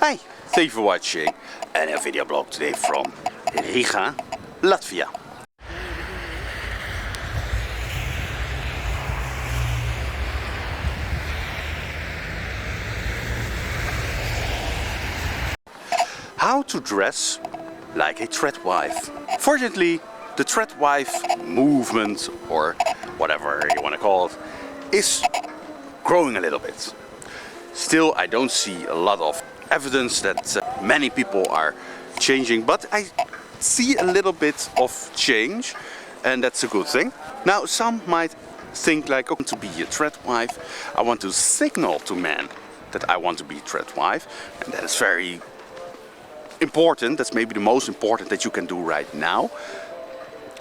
Hi, thank you for watching a video blog today from Riga, Latvia. How to dress like a tradwife. Fortunately, the tradwife movement, or whatever you want to call it, is growing a little bit. Still, I don't see a lot of evidence that many people are changing, but I see a little bit of change, and that's a good thing. Now, some might think like, I want to be a tradwife, I want to signal to men that I want to be a tradwife, and that is very important. That's maybe the most important that you can do right now.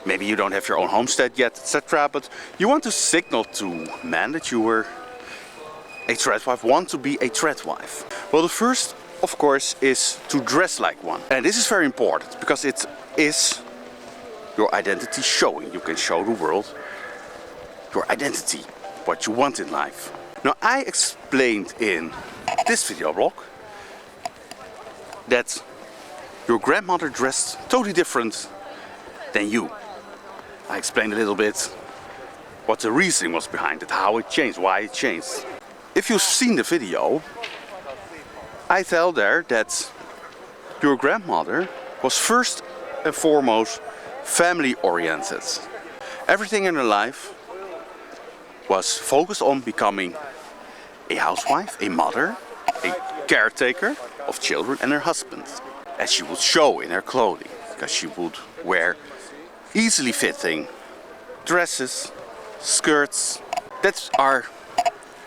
Maybe you don't have your own homestead yet, etc., but you want to signal to men that you were a tradwife, want to be a tradwife. Well, the first, of course, is to dress like one. And this is very important because it is your identity showing. You can show the world your identity, what you want in life. Now, I explained in this video blog that your grandmother dressed totally different than you. I explained a little bit what the reasoning was behind it, how it changed, why it changed. If you've seen the video, I tell there that your grandmother was first and foremost family oriented. Everything in her life was focused on becoming a housewife, a mother, a caretaker of children and her husband. As she would show in her clothing, because she would wear easily fitting dresses, skirts that are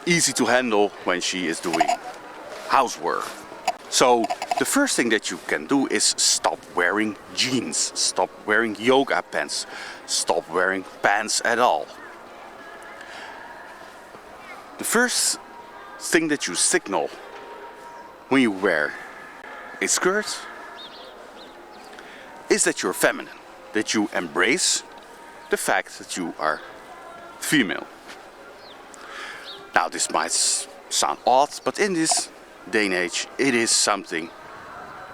easy to handle when she is doing housework. So the first thing that you can do is stop wearing jeans, stop wearing yoga pants, stop wearing pants at all. The first thing that you signal when you wear a skirt is that you're feminine, that you embrace the fact that you are female. Now, this might sound odd, but in this day and age, it is something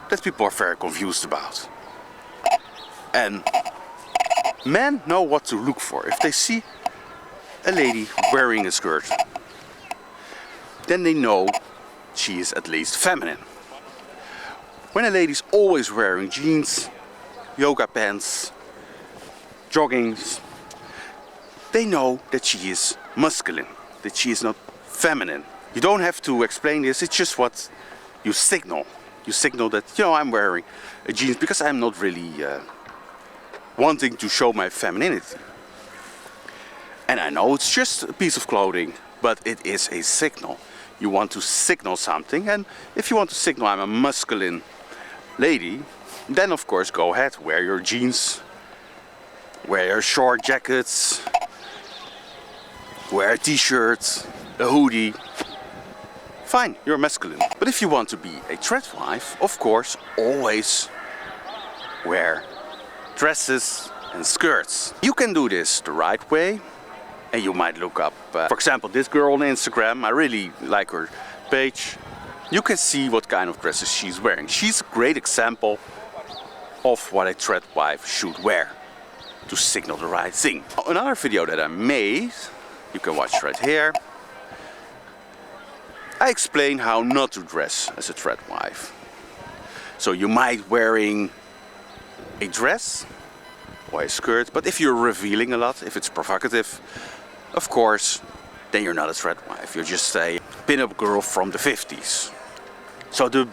that people are very confused about. And men know what to look for. If they see a lady wearing a skirt, then they know she is at least feminine. When a lady's always wearing jeans, yoga pants, joggings, they know that she is masculine, that she is not feminine. You don't have to explain this, it's just what you signal. You signal that, you know, I'm wearing a jeans because I'm not really wanting to show my femininity. And I know it's just a piece of clothing, but it is a signal. You want to signal something, and if you want to signal I'm a masculine lady, then of course go ahead, wear your jeans, wear your short jackets, wear a t-shirt, a hoodie. Fine, you're masculine. But if you want to be a tradwife, of course, always wear dresses and skirts. You can do this the right way, and you might look up, for example, this girl on Instagram. I really like her page. You can see what kind of dresses she's wearing. She's a great example of what a tradwife should wear to signal the right thing. Another video that I made, you can watch right here, I explain how not to dress as a tradwife. So you might wearing a dress or a skirt, but if you're revealing a lot, if it's provocative, of course, then you're not a tradwife. You're just a pin-up girl from the 50s. So the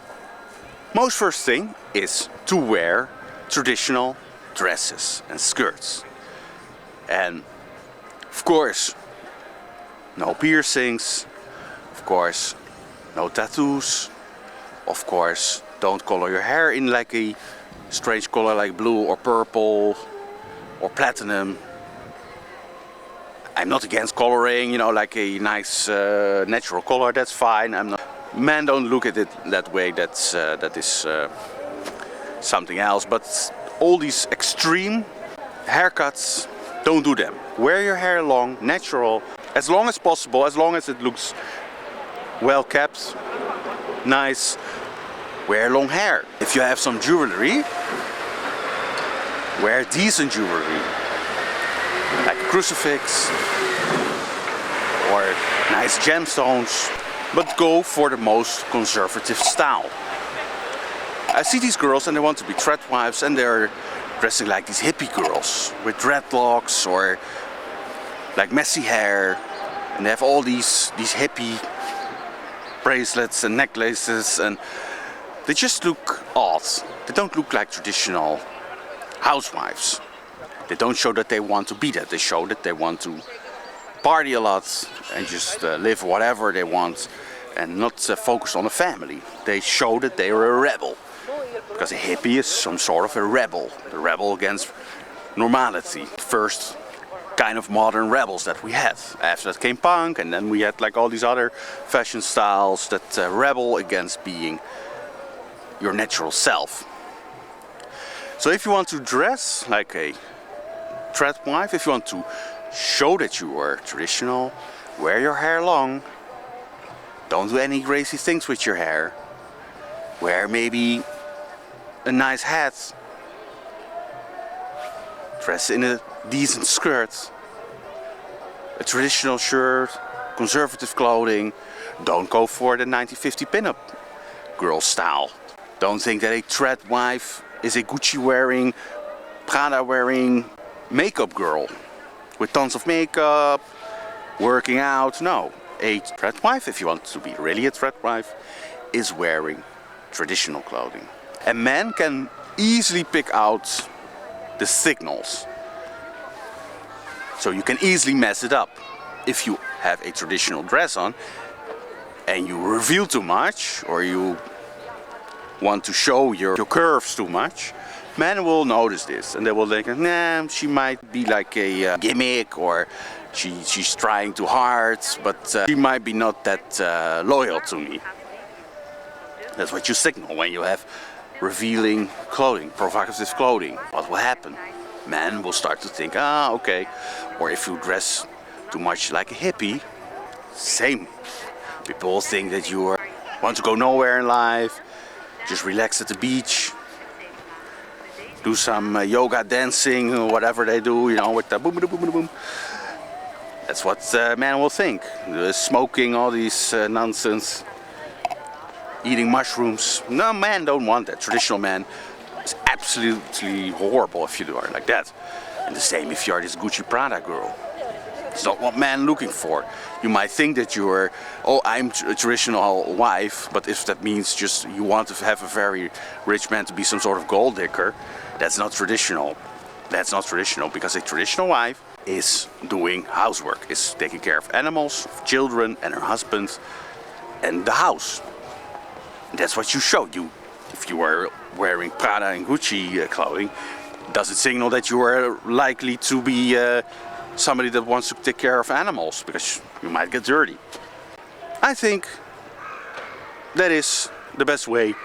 most first thing is to wear traditional dresses and skirts. And of course, no piercings, of course, no tattoos, of course, don't color your hair in like a strange color like blue or purple or platinum. I'm not against coloring, you know, like a nice natural color, that's fine. I'm not. Men don't look at it that way, that is something else. But all these extreme haircuts, don't do them. Wear your hair long, natural, as long as possible, as long as it looks well kept, nice. wear long hair. If you have some jewelry, wear decent jewelry, like a crucifix or nice gemstones, but go for the most conservative style. I see these girls and they want to be tradwives and they're dressing like these hippie girls with dreadlocks or like messy hair, and they have all these hippie bracelets and necklaces, and they just look odd. They don't look like traditional housewives. They don't show that they want to be that. They show that they want to party a lot and just live whatever they want and not focus on the family. They show that they are a rebel. Because a hippie is some sort of a rebel against normality. First kind of modern rebels that we had. After that came punk, and then we had like all these other fashion styles that rebel against being your natural self. So if you want to dress like a tradwife, if you want to show that you are traditional, wear your hair long, don't do any crazy things with your hair, wear maybe a nice hat, dress in a decent skirt, a traditional shirt, conservative clothing. Don't go for the 1950 pinup girl style. Don't think that a tradwife is a Gucci wearing, Prada wearing makeup girl with tons of makeup, working out. No, a tradwife, if you want to be really a tradwife, is wearing traditional clothing. A man can easily pick out the signals. So you can easily mess it up. If you have a traditional dress on and you reveal too much, or you want to show your curves too much, men will notice this and they will think, nah, she might be like a gimmick, or she's trying too hard, but she might be not that loyal to me. That's what you signal when you have revealing clothing, provocative clothing. What will happen? Men will start to think, okay. Or if you dress too much like a hippie, same. People will think that you want to go nowhere in life, just relax at the beach, do some yoga dancing or whatever they do, with the boom, boom, boom, boom, boom. That's what men will think. Smoking all these nonsense, eating mushrooms. No, men don't want that. Traditional man is absolutely horrible if you are like that. And the same if you are this Gucci Prada girl. It's not what men looking for. You might think that you're, I'm a traditional wife, but if that means just you want to have a very rich man to be some sort of gold digger, that's not traditional. That's not traditional, because a traditional wife is doing housework, is taking care of animals, of children and her husband and the house. That's what you show. If you are wearing Prada and Gucci clothing, does it signal that you are likely to be somebody that wants to take care of animals, because you might get dirty. I think that is the best way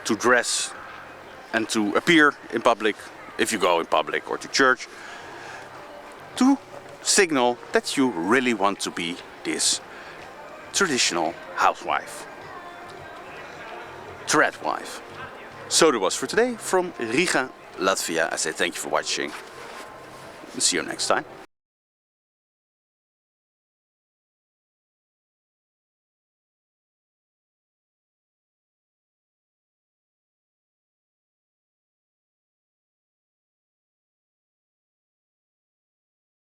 to dress and to appear in public, if you go in public or to church, to signal that you really want to be this traditional housewife, tradwife. So that was for today from Riga, Latvia. I say thank you for watching. See you next time.